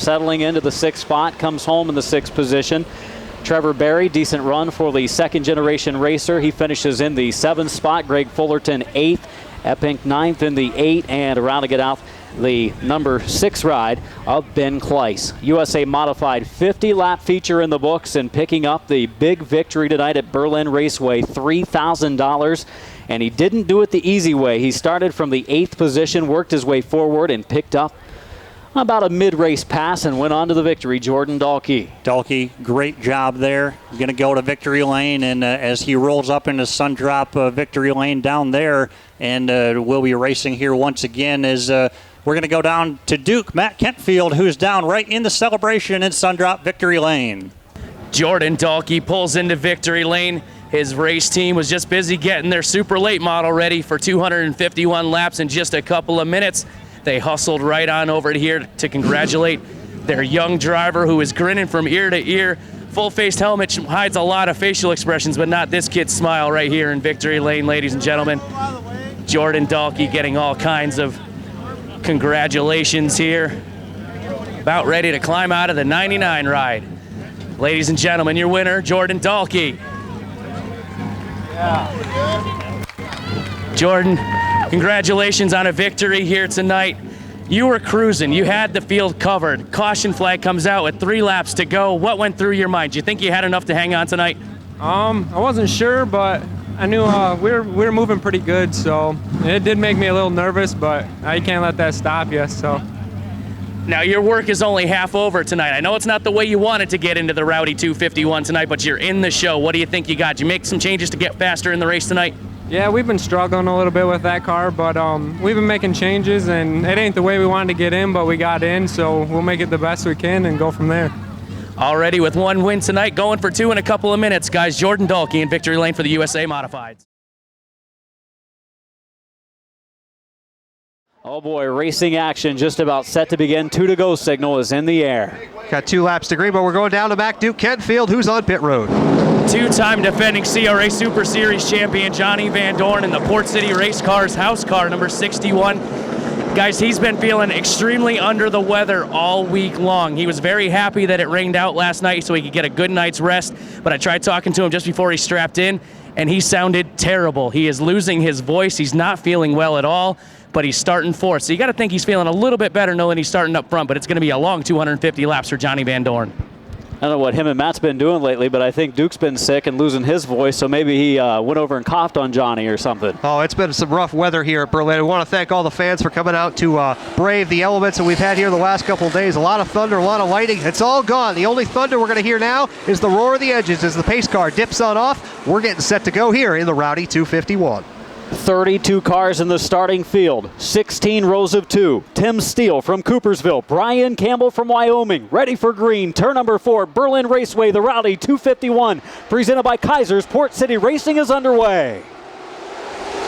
Settling into the 6th spot, comes home in the 6th position. Trevor Berry, decent run for the second-generation racer. He finishes in the 7th spot. Greg Fullerton, 8th. Epping, 9th in the 8. And rounding it out, the number 6 ride of Ben Kleiss. USA Modified 50-lap feature in the books and picking up the big victory tonight at Berlin Raceway, $3,000. And he didn't do it the easy way. He started from the 8th position, worked his way forward, and picked up about a mid-race pass and went on to the victory. Jordan Dahlke. Dahlke, great job there. Going to go to victory lane, and as he rolls up into Sundrop victory lane down there, and we'll be racing here once again as we're going to go down to Duke, Matt Kentfield, who's down right in the celebration in Sundrop victory lane. Jordan Dahlke pulls into victory lane. His race team was just busy getting their super late model ready for 251 laps in just a couple of minutes. They hustled right on over here to congratulate their young driver who is grinning from ear to ear. Full-faced helmet hides a lot of facial expressions, but not this kid's smile right here in victory lane, ladies and gentlemen. Jordan Dahlke getting all kinds of congratulations here. About ready to climb out of the 99 ride. Ladies and gentlemen, your winner, Jordan Dahlke. Jordan, congratulations on a victory here tonight. You were cruising. You had the field covered. Caution flag comes out with 3 laps to go. What went through your mind? Do you think you had enough to hang on tonight? I wasn't sure, but I knew we were moving pretty good, so it did make me a little nervous, but you can't let that stop you. So. Now, your work is only half over tonight. I know it's not the way you wanted to get into the Rowdy 251 tonight, but you're in the show. What do you think you got? Did you make some changes to get faster in the race tonight? Yeah, we've been struggling a little bit with that car, but we've been making changes, and it ain't the way we wanted to get in, but we got in, so we'll make it the best we can and go from there. Already with 1 win tonight, going for 2 in a couple of minutes. Guys, Jordan Dahlke in victory lane for the USA Modifieds. Oh boy, racing action just about set to begin. 2 to go signal is in the air. Got 2 laps to green, but we're going down to Mac Duke Kentfield, who's on pit road. 2-time defending CRA Super Series champion Johnny Van Dorn in the Port City Race Cars house car number 61. Guys, he's been feeling extremely under the weather all week long. He was very happy that it rained out last night so he could get a good night's rest, but I tried talking to him just before he strapped in, and he sounded terrible. He is losing his voice. He's not feeling well at all, but he's starting 4th. So you got to think he's feeling a little bit better knowing he's starting up front, but it's going to be a long 250 laps for Johnny Van Dorn. I don't know what him and Matt's been doing lately, but I think Duke's been sick and losing his voice, so maybe he went over and coughed on Johnny or something. Oh, it's been some rough weather here at Berlin. We want to thank all the fans for coming out to brave the elements that we've had here the last couple of days. A lot of thunder, a lot of lightning. It's all gone. The only thunder we're going to hear now is the roar of the engines as the pace car dips on off. We're getting set to go here in the Rowdy 251. 32 cars in the starting field, 16 rows of 2. Tim Steele from Coopersville, Brian Campbell from Wyoming, ready for green. Turn number 4, Berlin Raceway, the Rowdy 251, presented by Kaiser's Port City Racing is underway.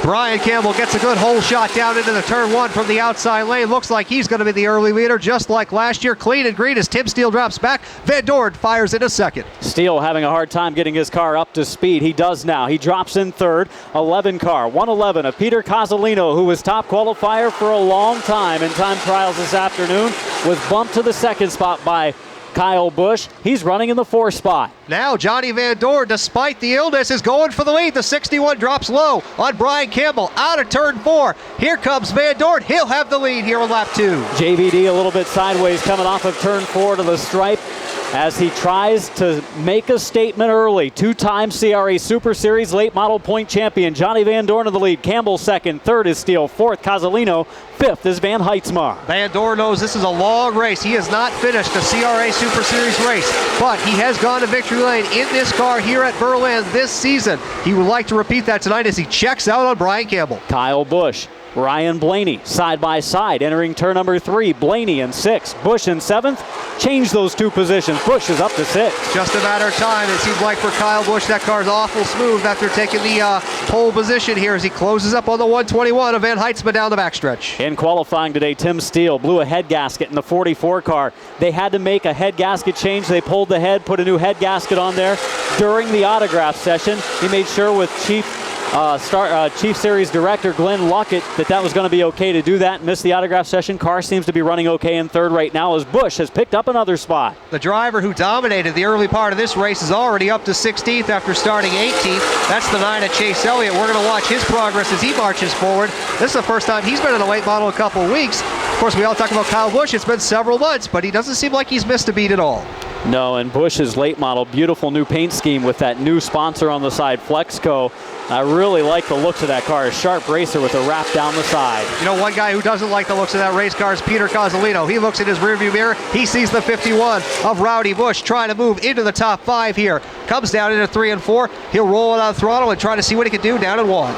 Brian Campbell gets a good hole shot down into the turn 1 from the outside lane. Looks like he's going to be the early leader, just like last year. Clean and green as Tim Steele drops back. Van Dorn fires in a second. Steele having a hard time getting his car up to speed. He does now. He drops in 3rd. 11 car, 111 of Peter Cozzolino, who was top qualifier for a long time in time trials this afternoon, was bumped to the 2nd spot by Kyle Busch. He's running in the 4th spot. Now Johnny Van Dorn, despite the illness, is going for the lead. The 61 drops low on Brian Campbell out of turn 4. Here comes Van Dorn. He'll have the lead here on lap 2. JVD a little bit sideways coming off of turn 4 to the stripe as he tries to make a statement early. 2-time CRA Super Series late model point champion Johnny Van Dorn in the lead. Campbell 2nd, 3rd is Steele, 4th Cozzolino, 5th is Van Heitzmar. Van Dorn knows this is a long race. He has not finished a CRA Super Series race, but he has gone to victory lane in this car here at Berlin this season. He would like to repeat that tonight as he checks out on Brian Campbell. Kyle Busch, Ryan Blaney side by side entering turn number 3. Blaney in 6th, Busch in 7th. Change those 2 positions. Busch is up to 6. Just a matter of time. It seems like for Kyle Busch, that car's awful smooth after taking the pole position here as he closes up on the 121 of Van Heitzman down the backstretch. In qualifying today, Tim Steele blew a head gasket in the 44 car. They had to make a head gasket change. They pulled the head, put a new head gasket on there. During the autograph session, he made sure with Chief Chief Series Director Glenn Luckett that was going to be okay to do that. Missed the autograph session. Car seems to be running okay in third right now as Busch has picked up another spot. The driver who dominated the early part of this race is already up to 16th after starting 18th. That's the 9 of Chase Elliott. We're going to watch his progress as he marches forward. This is the first time he's been in a late model in a couple of weeks. Of course, we all talk about Kyle Busch. It's been several months, but he doesn't seem like he's missed a beat at all. No, and Busch's late model, beautiful new paint scheme with that new sponsor on the side, Flexco. I really like the looks of that car. A sharp racer with a wrap down the side. You know, one guy who doesn't like the looks of that race car is Peter Cozzolino. He looks in his rearview mirror. He sees the 51 of Rowdy Busch trying to move into the top 5 here. Comes down into 3 and 4. He'll roll it on the throttle and try to see what he can do down in 1.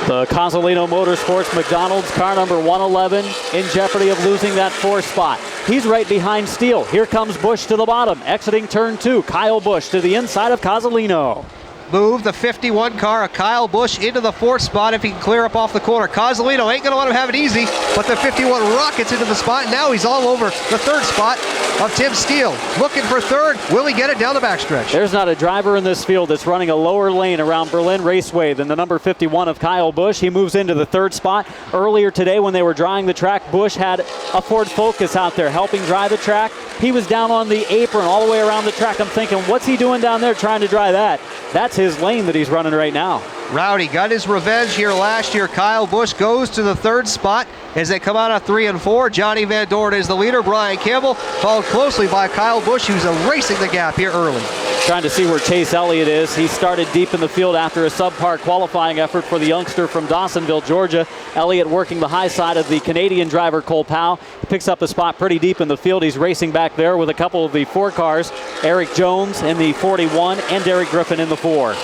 The Cozzolino Motorsports McDonald's car number 111 in jeopardy of losing that 4th spot. He's right behind Steele. Here comes Busch to the bottom, exiting turn 2. Kyle Busch to the inside of Cozzolino. Move the 51 car of Kyle Busch into the 4th spot if he can clear up off the corner. Cozzolino ain't going to let him have it easy, but the 51 rockets into the spot. Now he's all over the 3rd spot of Tim Steele. Looking for 3rd. Will he get it down the backstretch? There's not a driver in this field that's running a lower lane around Berlin Raceway than the number 51 of Kyle Busch. He moves into the 3rd spot. Earlier today when they were drying the track, Busch had a Ford Focus out there helping dry the track. He was down on the apron all the way around the track. I'm thinking, what's he doing down there trying to dry that? That's his lane that he's running right now. Rowdy got his revenge here last year. Kyle Busch goes to the 3rd spot as they come out of 3 and 4. Johnny Van Dorn is the leader. Brian Campbell followed closely by Kyle Busch, who's erasing the gap here early. Trying to see where Chase Elliott is. He started deep in the field after a subpar qualifying effort for the youngster from Dawsonville, Georgia. Elliott working the high side of the Canadian driver Cole Powell. He picks up a spot pretty deep in the field. He's racing back there with a couple of the 4 cars. Eric Jones in the 41 and Derek Griffin in the 4.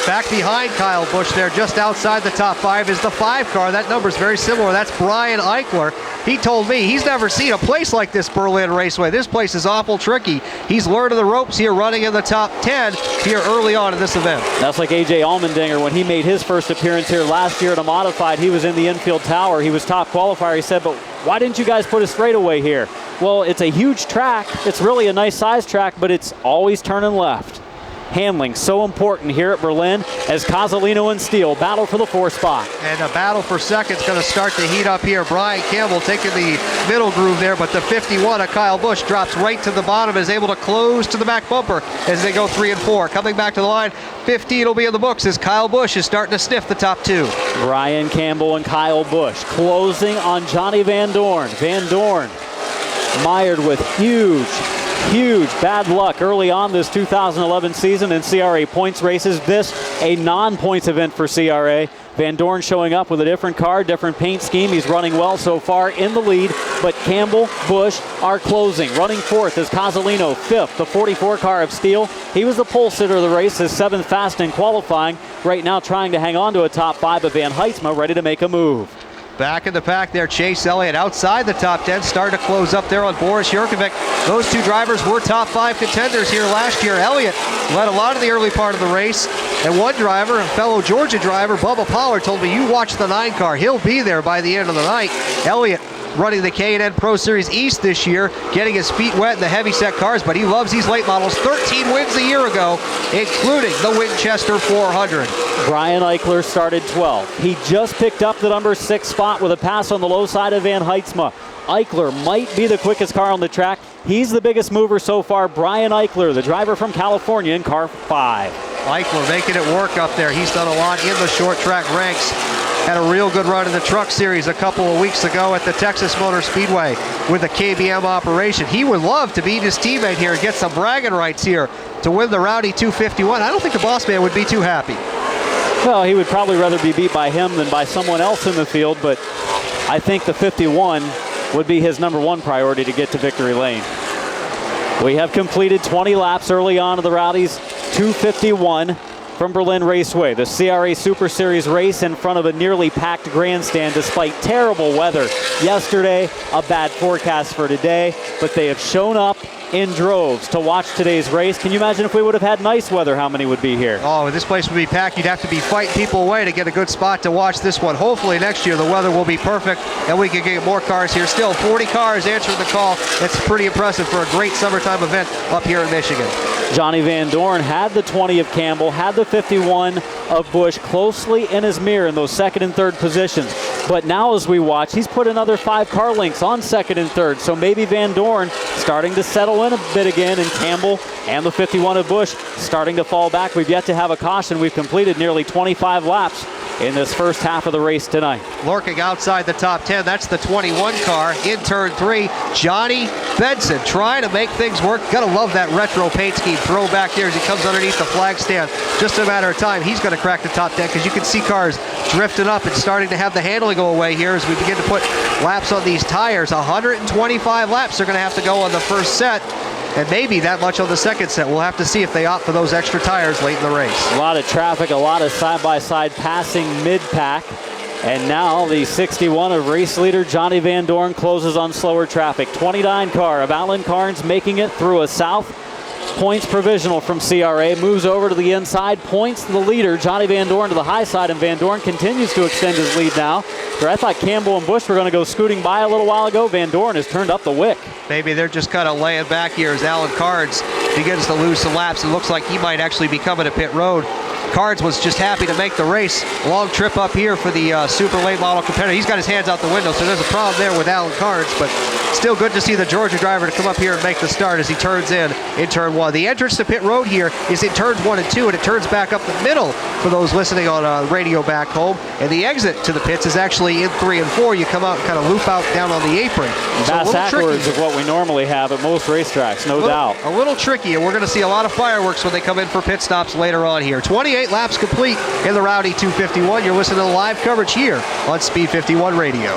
Back behind Kyle Busch there, just outside the top 5, is the 5 car. That number's very similar. That's Brian Eichler. He told me he's never seen a place like this Berlin Raceway. This place is awful tricky. He's learning the ropes here, running in the top 10 here early on in this event. That's like A.J. Allmendinger when he made his first appearance here last year at a modified. He was in the infield tower. He was top qualifier. He said, but why didn't you guys put a straightaway here? Well, it's a huge track. It's really a nice size track, but it's always turning left. Handling so important here at Berlin as Cozzolino and Steele battle for the 4th spot. And a battle for second is going to start to heat up here. Brian Campbell taking the middle groove there, but the 51 of Kyle Busch drops right to the bottom, is able to close to the back bumper as they go 3 and 4. Coming back to the line, 15 will be in the books as Kyle Busch is starting to sniff the top 2. Brian Campbell and Kyle Busch closing on Johnny Van Dorn. Van Dorn mired with huge bad luck early on this 2011 season in CRA points races. This a non-points event for CRA. Van Dorn showing up with a different car, different paint scheme. He's running well so far in the lead, but Campbell, Busch are closing. Running 4th is Cozzolino, 5th, the 44 car of Steele. He was the pole sitter of the race, his 7th fast in qualifying. Right now trying to hang on to a top 5, but Van Heidsma ready to make a move. Back in the pack there, Chase Elliott outside the top 10, starting to close up there on Boris Jurkovic. Those 2 drivers were top 5 contenders here last year. Elliott led a lot of the early part of the race, and one driver, a fellow Georgia driver, Bubba Pollard, told me, you watch the 9 car. He'll be there by the end of the night. Elliott running the K&N Pro Series East this year, getting his feet wet in the heavy-set cars, but he loves these late models. 13 wins a year ago, including the Winchester 400. Brian Eichler started 12. He just picked up the number 6 spot with a pass on the low side of Van Heidsma. Eichler might be the quickest car on the track. He's the biggest mover so far. Brian Eichler, the driver from California, in car 5. Eichler making it work up there. He's done a lot in the short track ranks. Had a real good run in the truck series a couple of weeks ago at the Texas Motor Speedway with a KBM operation. He would love to beat his teammate here and get some bragging rights here to win the Rowdy 251. I don't think the boss man would be too happy. Well, he would probably rather be beat by him than by someone else in the field, but I think the 51 would be his number 1 priority to get to victory lane. We have completed 20 laps early on of the Rowdy's 251 from Berlin Raceway. The CRA Super Series race in front of a nearly packed grandstand despite terrible weather yesterday, a bad forecast for today, but they have shown up in droves to watch today's race. Can you imagine if we would have had nice weather, how many would be here? Oh, this place would be packed. You'd have to be fighting people away to get a good spot to watch this one. Hopefully next year the weather will be perfect and we can get more cars here. Still 40 cars answering the call. That's pretty impressive for a great summertime event up here in Michigan. Johnny Van Dorn had the 20 of Campbell, had the 51 of Busch closely in his mirror in those second and third positions. But now as we watch, he's put another 5 car lengths on second and third. So maybe Van Dorn starting to settle in a bit again, and Campbell and the 51 of Busch starting to fall back. We've yet to have a caution. We've completed nearly 25 laps in this first half of the race tonight. Lurking outside the top 10, that's the 21 car in turn 3. Johnny Benson trying to make things work. Gotta love that retro paint scheme throw back there as he comes underneath the flag stand. Just a matter of time. He's gonna crack the top 10 because you can see cars drifting up and starting to have the handling go away here as we begin to put laps on these tires. 125 laps they're gonna have to go on the first set. And maybe that much on the second set. We'll have to see if they opt for those extra tires late in the race. A lot of traffic, a lot of side-by-side passing mid-pack. And now the 61 of race leader Johnny Van Dorn closes on slower traffic. 29 car of Alan Carnes making it through a south. Points provisional from CRA, moves over to the inside, points to the leader, Johnny Van Dorn, to the high side, and Van Dorn continues to extend his lead now. Where I thought Campbell and Busch were going to go scooting by a little while ago, Van Dorn has turned up the wick. Maybe they're just kind of laying back here as Alan Carnes begins to lose some laps. It looks like he might actually be coming to pit road. Carnes was just happy to make the race. Long trip up here for the super late model competitor. He's got his hands out the window, so there's a problem there with Alan Carnes, but still good to see the Georgia driver to come up here and make the start as he turns in turn 1. The entrance to pit road here is in turns 1 and 2, and it turns back up the middle for those listening on radio back home. And the exit to the pits is actually in 3 and 4. You come out and kind of loop out down on the apron. That's backwards of what we normally have at most racetracks, no doubt. A little tricky, and we're going to see a lot of fireworks when they come in for pit stops later on here. 28 laps complete in the Rowdy 251. You're listening to the live coverage here on Speed 51 Radio.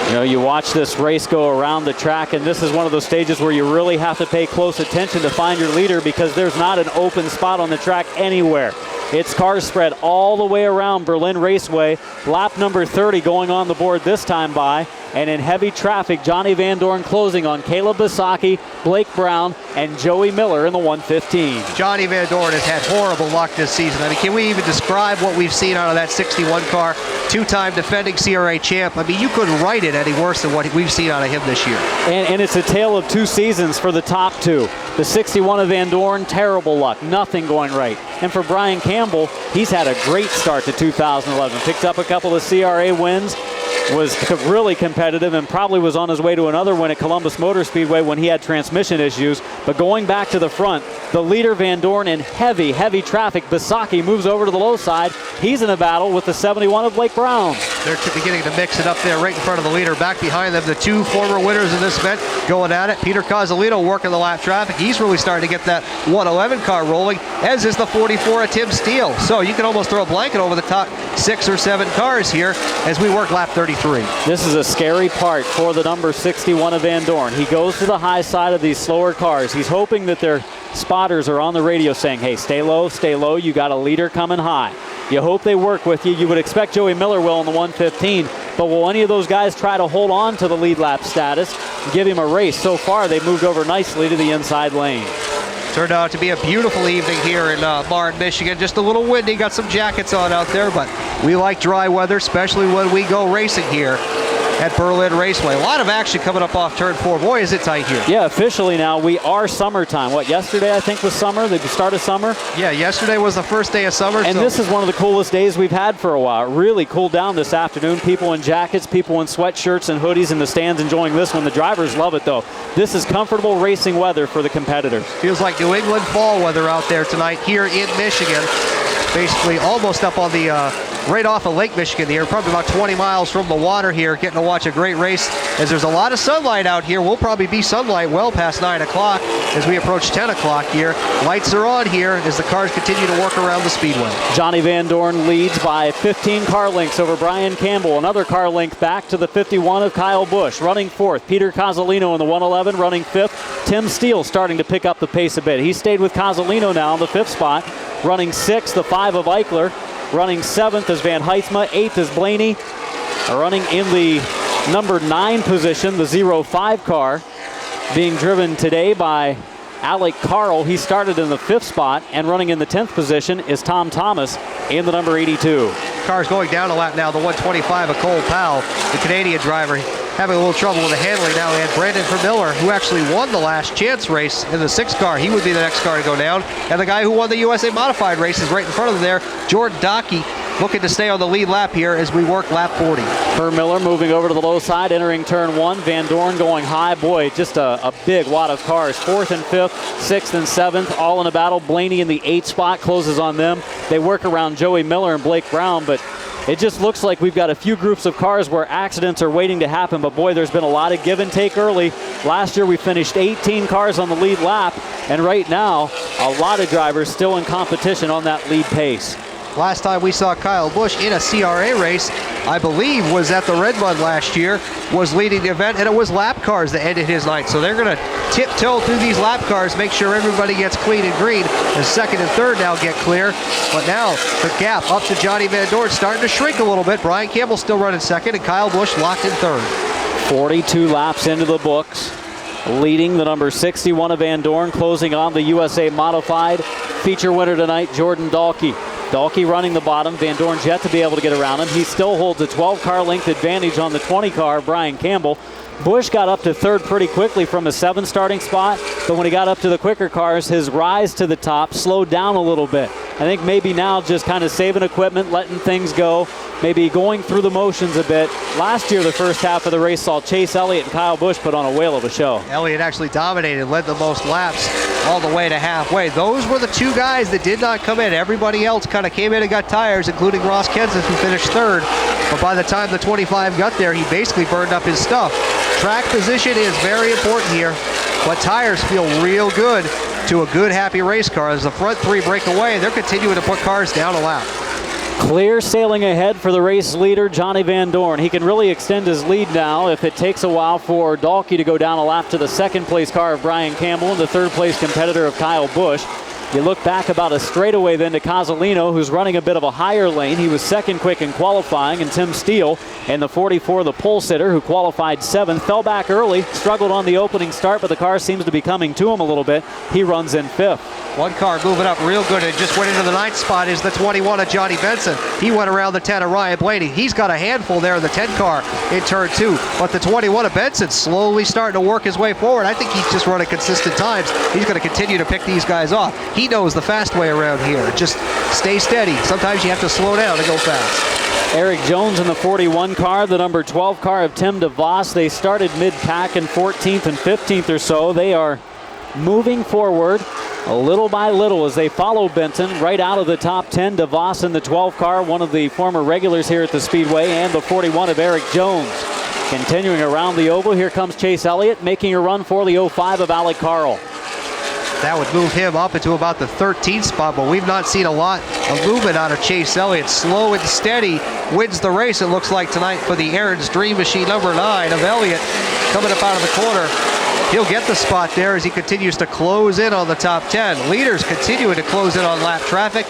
You know, you watch this race go around the track, and this is one of those stages where you really have to pay close attention to find your leader because there's not an open spot on the track anywhere. It's cars spread all the way around Berlin Raceway. Lap number 30 going on the board this time by. And in heavy traffic, Johnny Van Dorn closing on Caleb Bisaki, Blake Brown, and Joey Miller in the 115. Johnny Van Dorn has had horrible luck this season. I mean, can we even describe what we've seen out of that 61 car? Two-time defending CRA champ. I mean, you couldn't write it any worse than what we've seen out of him this year. And it's a tale of 2 seasons for the top 2. The 61 of Van Dorn, terrible luck, nothing going right. And for Brian Campbell, he's had a great start to 2011. Picked up a couple of CRA wins, was really competitive, and probably was on his way to another win at Columbus Motor Speedway when he had transmission issues. But going back to the front, the leader Van Dorn in heavy, heavy traffic. Bisaki moves over to the low side. He's in a battle with the 71 of Blake Brown. They're beginning to mix it up there right in front of the leader. Back behind them, the 2 former winners in this event going at it. Peter Cozzolino working the lap traffic. He's really starting to get that 111 car rolling, as is the 44 of Tim Steele. So you can almost throw a blanket over the top 6 or 7 cars here as we work lap 33. This is a scary part for the number 61 of Van Dorn. He goes to the high side of these slower cars. He's hoping that their spotters are on the radio saying, hey, stay low, you got a leader coming high. You hope they work with you. You would expect Joey Miller will in the 115, but will any of those guys try to hold on to the lead lap status and give him a race? So far, they moved over nicely to the inside lane. Turned out to be a beautiful evening here in Martin, Michigan. Just a little windy, got some jackets on out there, but we like dry weather, especially when we go racing here at Berlin Raceway. A lot of action coming up off turn 4. Boy, is it tight here. Yeah, officially now we are summertime. What, yesterday I think was summer, the start of summer? Yeah, yesterday was the first day of summer. And this is one of the coolest days we've had for a while. It really cooled down this afternoon. People in jackets, people in sweatshirts and hoodies in the stands enjoying this one. The drivers love it though. This is comfortable racing weather for the competitors. Feels like New England fall weather out there tonight here in Michigan. Basically almost up on the right off of Lake Michigan here, probably about 20 miles from the water here, getting to watch a great race as there's a lot of sunlight out here. We'll probably be sunlight well past 9 o'clock as we approach 10 o'clock here. Lights are on here as the cars continue to work around the speedway. Johnny Van Dorn leads by 15 car lengths over Brian Campbell. Another car length back to the 51 of Kyle Busch. Running 4th, Peter Cozzolino in the 111. Running 5th, Tim Steele starting to pick up the pace a bit. He stayed with Cozzolino now in the 5th spot. Running 6th, the 5 of Eichler. Running 7th is Van Heitzma. 8th is Blaney. Running in the number 9 position, the 05 car. being driven today by Alec Carl. He started in the 5th spot, and running in the 10th position is Tom Thomas in the number 82. Car's going down a lap now, the 125 of Cole Powell, the Canadian driver, having a little trouble with the handling now. And Brandon Vermiller, who actually won the last chance race in the 6th car, he would be the next car to go down. And the guy who won the USA Modified race is right in front of them there, Jordan Dockey, looking to stay on the lead lap here as we work lap 40. Vermiller moving over to the low side, entering turn 1. Van Dorn going high. Boy, just a big wad of cars. 4th and 5th, 6th and 7th, all in a battle. Blaney in the 8th spot closes on them. They work around Joey Miller and Blake Brown, but it just looks like we've got a few groups of cars where accidents are waiting to happen. But boy, there's been a lot of give and take early. Last year we finished 18 cars on the lead lap, and right now a lot of drivers still in competition on that lead pace. Last time we saw Kyle Busch in a CRA race, I believe, was at the Red Mud last year, was leading the event, and it was lap cars that ended his night. So they're going to tiptoe through these lap cars, make sure everybody gets clean and green, and 2nd and 3rd now get clear. But now the gap up to Johnny Van Dorn starting to shrink a little bit. Brian Campbell still running 2nd, and Kyle Busch locked in 3rd. 42 laps into the books. Leading the number 61 of Van Dorn, closing on the USA Modified. Feature winner tonight, Jordan Dahlke. Dahlke running the bottom. Van Dorn's yet to be able to get around him. He still holds a 12-car length advantage on the 20-car, Brian Campbell. Busch got up to 3rd pretty quickly from a 7 starting spot, but when he got up to the quicker cars, his rise to the top slowed down a little bit. I think maybe now just kind of saving equipment, letting things go, maybe going through the motions a bit. Last year, the first half of the race saw Chase Elliott and Kyle Busch put on a whale of a show. Elliott actually dominated, led the most laps all the way to halfway. Those were the 2 guys that did not come in. Everybody else kind of came in and got tires, including Ross Kenseth, who finished 3rd. But by the time the 25 got there, he basically burned up his stuff. Track position is very important here, but tires feel real good to a good, happy race car. As the front 3 break away, they're continuing to put cars down a lap. Clear sailing ahead for the race leader, Johnny Van Dorn. He can really extend his lead now if it takes a while for Dahlke to go down a lap to the 2nd place car of Brian Campbell and the 3rd place competitor of Kyle Busch. You look back about a straightaway then to Casalino, who's running a bit of a higher lane. He was 2nd quick in qualifying, and Tim Steele in the 44, the pole sitter, who qualified 7th, fell back early, struggled on the opening start, but the car seems to be coming to him a little bit. He runs in 5th. One car moving up real good and just went into the 9th spot is the 21 of Johnny Benson. He went around the 10 of Ryan Blaney. He's got a handful there in the 10 car in turn 2, but the 21 of Benson slowly starting to work his way forward. I think he's just running consistent times. He's going to continue to pick these guys off. He knows the fast way around here. Just stay steady. Sometimes you have to slow down to go fast. Eric Jones in the 41 car, the number 12 car of Tim DeVos. They started mid-pack in 14th and 15th or so. They are moving forward a little by little as they follow Benton right out of the top 10. DeVos in the 12 car, one of the former regulars here at the Speedway, and the 41 of Eric Jones. Continuing around the oval, here comes Chase Elliott making a run for the 05 of Alec Carl. That would move him up into about the 13th spot, but we've not seen a lot of movement out of Chase Elliott. Slow and steady wins the race, it looks like, tonight for the Aaron's Dream Machine number 9 of Elliott coming up out of the corner. He'll get the spot there as he continues to close in on the top 10. Leaders continuing to close in on lap traffic.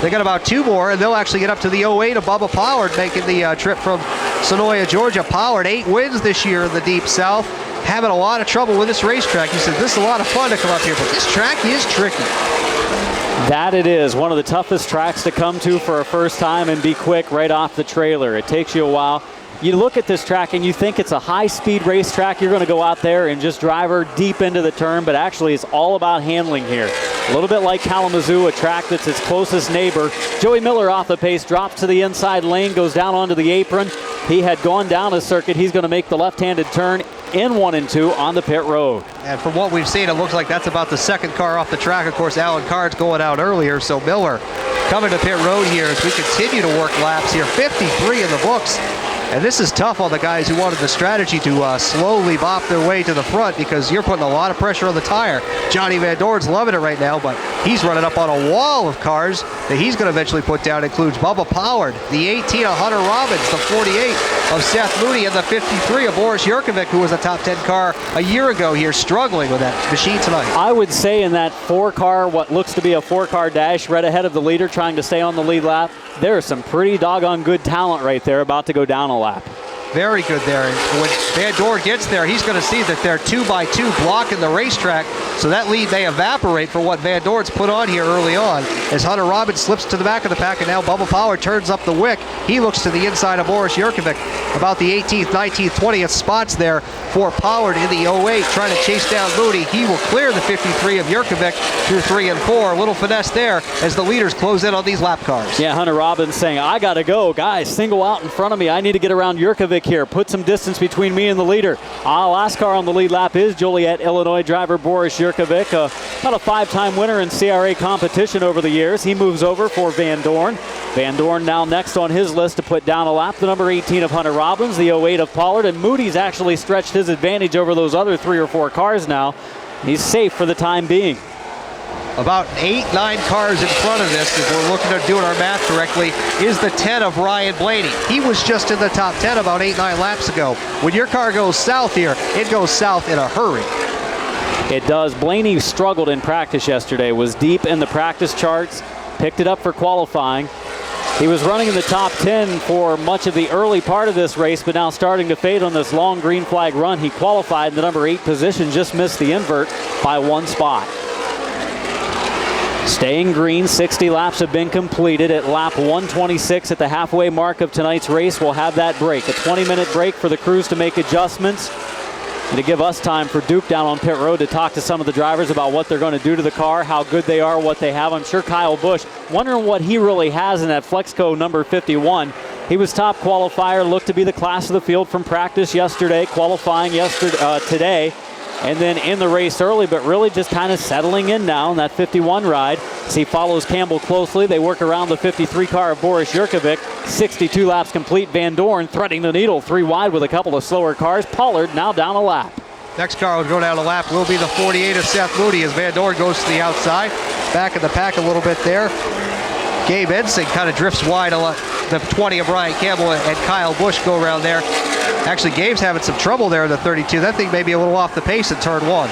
They got about 2 more, and they'll actually get up to the 08 of Bubba Pollard, making the trip from Sonoya, Georgia. Pollard, 8 wins this year in the Deep South. Having a lot of trouble with this racetrack. He said, this is a lot of fun to come up here, but this track is tricky. That it is. One of the toughest tracks to come to for a first time and be quick right off the trailer. It takes you a while. You look at this track and you think it's a high-speed racetrack. You're going to go out there and just drive her deep into the turn, but actually it's all about handling here. A little bit like Kalamazoo, a track that's its closest neighbor. Joey Miller off the pace, drops to the inside lane, goes down onto the apron. He had gone down a circuit. He's going to make the left-handed turn in 1 and 2 on the pit road. And from what we've seen, it looks like that's about the 2nd car off the track. Of course, Alan Card's going out earlier, so Miller coming to pit road here as we continue to work laps here. 53 in the books. And this is tough on the guys who wanted the strategy to slowly bop their way to the front, because you're putting a lot of pressure on the tire. Johnny Van Dorn's loving it right now, but he's running up on a wall of cars that he's going to eventually put down. Includes Bubba Pollard, the 18 of Hunter Robbins, the 48 of Seth Mooney, and the 53 of Boris Yurkovic, who was a top 10 car a year ago here, struggling with that machine tonight. I would say in that 4-car, what looks to be a 4-car dash right ahead of the leader, trying to stay on the lead lap, there is some pretty doggone good talent right there about to go down a lap. Very good there. And when Van Dorn gets there, he's going to see that they're 2x2 blocking the racetrack, so that lead may evaporate for what Van Dorn's put on here early on. As Hunter Robbins slips to the back of the pack, and now Bubba Power turns up the wick. He looks to the inside of Boris Jurkovic. About the 18th, 19th, 20th spots there for Pollard in the 08, trying to chase down Moody. He will clear the 53 of Jurkovic through 3 and 4. A little finesse there as the leaders close in on these lap cars. Yeah, Hunter Robbins saying, I got to go. Guys, single out in front of me. I need to get around Jurkovic here. Put some distance between me and the leader. Last car on the lead lap is Joliet, Illinois driver Boris Jurkovic, about a 5-time winner in CRA competition over the years. He moves over for Van Dorn. Van Dorn now next on his list to put down a lap. The number 18 of Hunter Robbins, the 08 of Pollard, and Moody's actually stretched his advantage over those other 3 or 4 cars now. He's safe for the time being. About 8-9 cars in front of this, if we're looking at doing our math correctly, is the 10 of Ryan Blaney. He was just in the top 10 about 8-9 laps ago. When your car goes south here, it goes south in a hurry. It does. Blaney struggled in practice yesterday, was deep in the practice charts, picked it up for qualifying. He was running in the top 10 for much of the early part of this race, but now starting to fade on this long green flag run. He qualified in the number 8 position, just missed the invert by 1 spot. Staying green, 60 laps have been completed. At lap 126 at the halfway mark of tonight's race, we'll have that break. A 20-minute break for the crews to make adjustments and to give us time for Duke down on pit road to talk to some of the drivers about what they're going to do to the car, how good they are, what they have. I'm sure Kyle Busch wondering what he really has in that Flexco number 51. He was top qualifier, looked to be the class of the field from practice yesterday, qualifying today, and then in the race early, but really just kind of settling in now in that 51 ride. As he follows Campbell closely, they work around the 53 car of Boris Jurkovic. 62 laps complete. Van Dorn threading the needle 3 wide with a couple of slower cars. Pollard now down a lap. Next car will go down a lap will be the 48 of Seth Moody as Van Dorn goes to the outside. Back in the pack a little bit there. Gabe Ensign kind of drifts wide a lot. The 20 of Brian Campbell and Kyle Busch go around there. Actually, Gabe's having some trouble there in the 32. That thing may be a little off the pace in turn 1.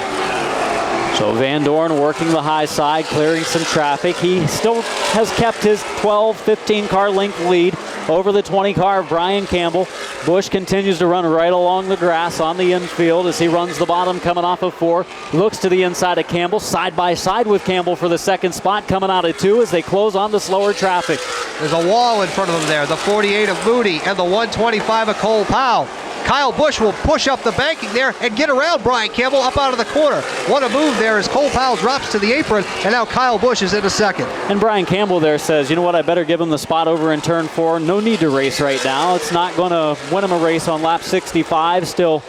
So Van Dorn working the high side, clearing some traffic. He still has kept his 12, 15 car length lead over the 20 car of Brian Campbell. Busch continues to run right along the grass on the infield as he runs the bottom coming off of 4. Looks to the inside of Campbell, side by side with Campbell for the second spot, coming out of 2 as they close on the slower traffic. There's a wall in front of them there, the 48 of Moody and the 125 of Cole Powell. Kyle Busch will push up the banking there and get around Brian Campbell up out of the corner. What a move there as Cole Powell drops to the apron, and now Kyle Busch is in a second. And Brian Campbell there says, you know what, I better give him the spot over in turn 4. No need to race right now. It's not going to win him a race on lap 65. Still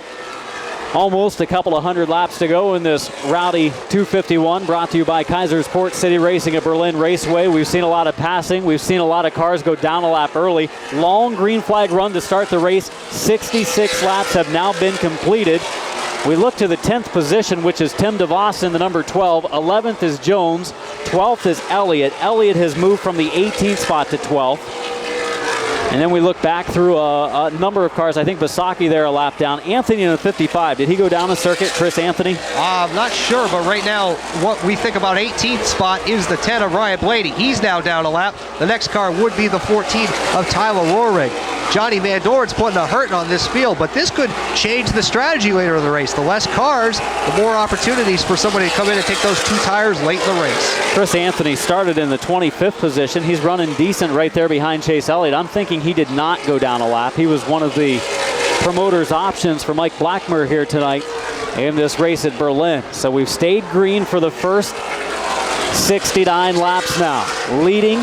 almost a couple of 100 laps to go in this Rowdy 251, brought to you by Kaisersport City Racing at Berlin Raceway. We've seen a lot of passing. We've seen a lot of cars go down a lap early. Long green flag run to start the race. 66 laps have now been completed. We look to the 10th position, which is Tim DeVos in the number 12. 11th is Jones. 12th is Elliott. Elliott has moved from the 18th spot to 12th. And then we look back through a number of cars. I think Basaki there a lap down. Anthony in the 55. Did he go down a circuit, Chris Anthony? I'm not sure, but right now what we think about 18th spot is the 10 of Ryan Blaney. He's now down a lap. The next car would be the 14 of Tyler Roehrig. Johnny Van Dorn's putting a hurting on this field, but this could change the strategy later in the race. The less cars, the more opportunities for somebody to come in and take those 2 tires late in the race. Chris Anthony started in the 25th position. He's running decent right there behind Chase Elliott. I'm thinking he did not go down a lap. He was one of the promoter's options for Mike Blackmer here tonight in this race at Berlin. So we've stayed green for the first 69 laps now. Leading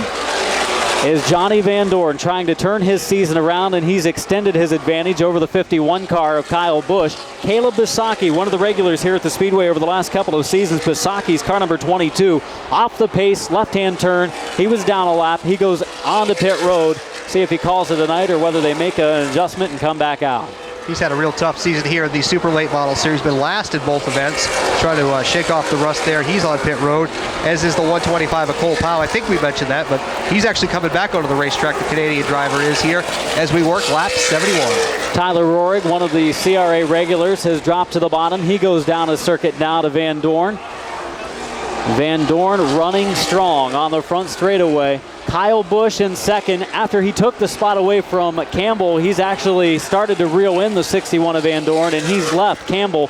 is Johnny Van Dorn, trying to turn his season around, and he's extended his advantage over the 51 car of Kyle Busch. Caleb Bisaki, one of the regulars here at the Speedway over the last couple of seasons. Bisaki's car number 22, off the pace, left-hand turn. He was down a lap. He goes on to pit road. See if he calls it a night or whether they make an adjustment and come back out. He's had a real tough season here in the Super Late Model Series. Been last in both events. Trying to shake off the rust there. He's on pit road, as is the 125 of Cole Powell. I think we mentioned that, but he's actually coming back onto the racetrack. The Canadian driver is here as we work lap 71. Tyler Roehrig, one of the CRA regulars, has dropped to the bottom. He goes down a circuit now to Van Dorn. Van Dorn running strong on the front straightaway. Kyle Busch in second. After he took the spot away from Campbell, he's actually started to reel in the 61 of Van Dorn, and he's left Campbell.